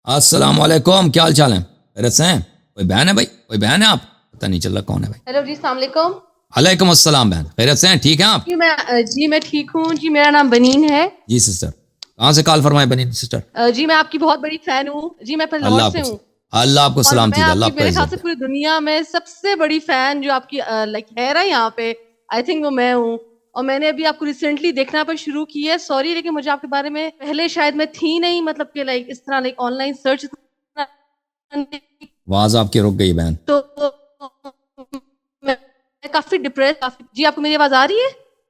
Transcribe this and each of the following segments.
السلام علیکم، کیا حال چال ہیں؟ خیریت سے ہیں؟ کوئی بہن ہے بھائی؟ کوئی بہن ہے آپ؟ پتہ نہیں چل رہا کون ہے بھائی۔ ہیلو جی، السلام علیکم۔ علیکم السلام بہن، خیریت سے ہیں؟ ٹھیک ہیں آپ؟ جی میں ٹھیک ہوں جی، میرا نام بنین ہے۔ جی سسٹر، کہاں سے کال فرمائے بنی سسٹر؟ جی میں آپ کی بہت بڑی فین ہوں جی، میں اللہ لاہور آپ سے کو ہوں اللہ آپ کو اور سلامتی میں دے، آپ اللہ کی آپ کو میرے خیال عزت سے دے۔ پوری دنیا میں سب سے بڑی فین جو آپ کی لائک ہے نا یہاں پہ، آئی تھنک وہ میں ہوں۔ اور میں نے ابھی آپ کو ریسنٹلی دیکھنا پر شروع کی ہے، سوری لیکن مجھے آپ کے بارے میں پہلے شاید میں تھی نہیں، مطلب کہ لائک اس طرح لائک آن لائن سرچ آواز آپ کی رک گئی بہن۔ تو میں کافی ڈپریس۔ جی آپ کو میری آواز آ رہی ہے؟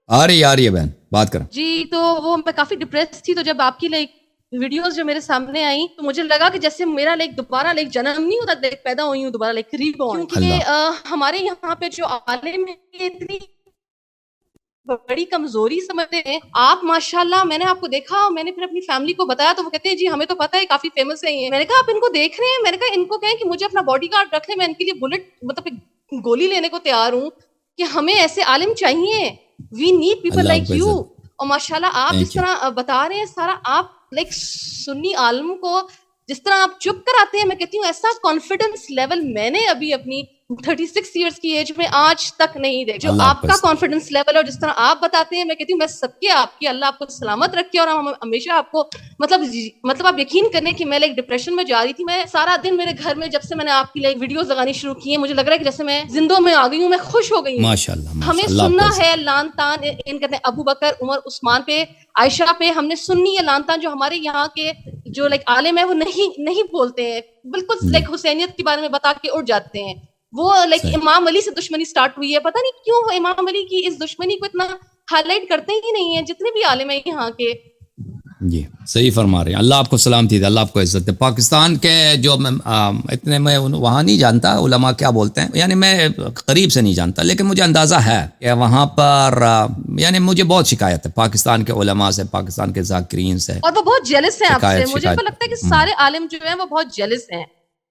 آ رہی ہے بہن، بات کریں۔ جی تو وہ میں کافی ڈپریس تھی، تو جب آپ کی لائک ویڈیوز جو میرے سامنے آئیں تو مجھے لگا کہ جیسے میرا لائک دوبارہ لائک جنم نہیں ہوتا، لائک پیدا ہوئی ہوں دوبارہ لائک ریبورن، کیونکہ ہمارے یہاں پہ جو عالم ہے اتنی بڑی کمزوری سمجھتے ہیں آپ، ماشاءاللہ۔ میں نے آپ کو دیکھا، میں نے پھر اپنی فیملی کو بتایا تو وہ کہتے ہیں جی ہمیں تو پتہ ہے کافی فیمس ہے یہ۔ میں نے کہا آپ ان کو دیکھ رہے ہیں؟ میں نے کہا ان کو کہیں کہ مجھے اپنا باڈی گارڈ رکھ لیں، میں ان کے لیے بلٹ مطلب گولی لینے کو تیار ہوں کہ ہمیں ایسے عالم چاہیے، وی نیڈ پیپل اللہ آپ لائک کو یو۔ عزت دے۔ اور ماشاءاللہ آپ جس تھینک یو۔ طرح بتا رہے ہیں سارا، آپ لائک سنی عالم کو جس طرح آپ چپ کراتے ہیں، میں کہتی ہوں ایسا کانفیڈنس لیول میں نے ابھی اپنی 36 ایئرس کی ایج میں آج تک نہیں دیکھا جو اللہ آپ کو کا عزت کانفیڈنس لیول، اور جس طرح آپ بتاتے ہیں، میں کہتی ہوں میں سب کے آپ کی اللہ آپ کو سلامت رکھے، اور ہم ہمیشہ آپ کو مطلب آپ یقین کریں کہ میں لائک ڈپریشن میں جا رہی تھی، میں سارا دن میرے گھر میں جب سے میں نے آپ کی لائک ویڈیوز لگانی شروع کی ہیں مجھے لگ رہا ہے کہ جیسے میں زندوں میں آ گئی ہوں، میں خوش ہو گئی ہوں۔ ماشاءاللہ ہمیں ماشاءاللہ، اللہ آپ کو سننا عزت ہے دے۔ لان تان ان کہتے ہیں ابو بکر، عمر، عثمان پہ، عائشہ پہ، ہم نے سننی ہے لان تان جو ہمارے یہاں کے جو لائک عالم ہے وہ نہیں بولتے ہیں، بالکل جی لائک حسینیت کے بارے میں بتا کے اٹھ جاتے ہیں۔ وہ لائک صحیح۔ امام علی سے دشمنی سٹارٹ ہوئی ہے، پتہ نہیں کیوں وہ امام علی کی اس دشمنی کو اتنا ہائی لائٹ کرتے ہی نہیں ہیں جتنے بھی عالم ہیں یہاں کے۔ جی صحیح فرما رہے ہیں، اللہ آپ کو سلامتی دے، اللہ آپ کو عزت دے۔ پاکستان کے جو اتنے میں وہاں نہیں جانتا علماء کیا بولتے ہیں، یعنی میں قریب سے نہیں جانتا، لیکن مجھے اندازہ ہے کہ وہاں پر یعنی مجھے بہت شکایت ہے پاکستان کے علماء سے، پاکستان کے ذاکرین سے، اور وہ بہت جیلس ہیں آپ سے، مجھے شکایت۔ لگتا ہے کہ سارے عالم جو ہیں وہ بہت جیلس ہیں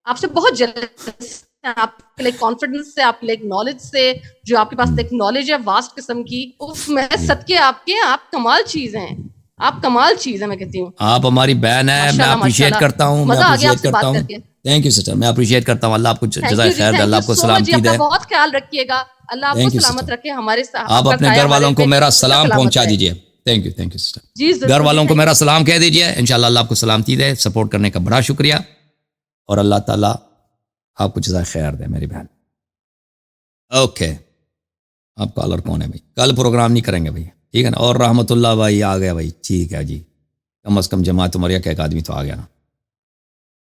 آپ سے، بہت جیلس ہیں آپ کے لائک کانفیڈنس سے، آپ کے لائک نالج سے، جو آپ کے پاس لائک نالج ہے واسٹ قسم کی، میں صدقے آپ کے، آپ کمال چیز ہیں، آپ کمال چیز ہے، میں کہتی ہوں آپ ہماری بہن ہے، میں ماشاءاللہ اپریشیٹ ماشاءاللہ، کرتا ہوں، میں مزہ آ گیا آپ اپریشیٹ سے کرتا بات ہوں۔ کر کے۔ تھینک یو سسٹر، میں اپریشیٹ کرتا ہوں، اللہ آپ کو تھینک جزائے یو جی، خیر دے، اللہ تھینک یو آپ کو سو مچ جی، سلامتی اپنا دے۔ بہت خیال رکھیے گا، اللہ آپ کو تھینک یو سلامت سسٹر، رکھے، ہمارے آپ آپ کا اپنے سایہ گھر ہمارے والوں پہ کو میرا ہمیشہ سلام سلامت پہنچا رہے۔ دیجیے۔ تھینک یو سسٹر، جی گھر ضرور جی، والوں کو تھینک میرا یو۔ سلام کہہ دیجیے، انشاءاللہ اللہ آپ کو سلامتی دے، سپورٹ کرنے کا بڑا شکریہ، اور اللہ تعالیٰ آپ کو جزائے خیر دے میری بہن۔ اوکے، آپ کالر کون ہے بھائی؟ کل پروگرام نہیں کریں گے بھائی، ٹھیک ہے نا؟ اور رحمت اللہ بھائی آ گیا بھائی، ٹھیک ہے جی، کم از کم جماعت عمریہ کا ایک آدمی تو آ گیا نا۔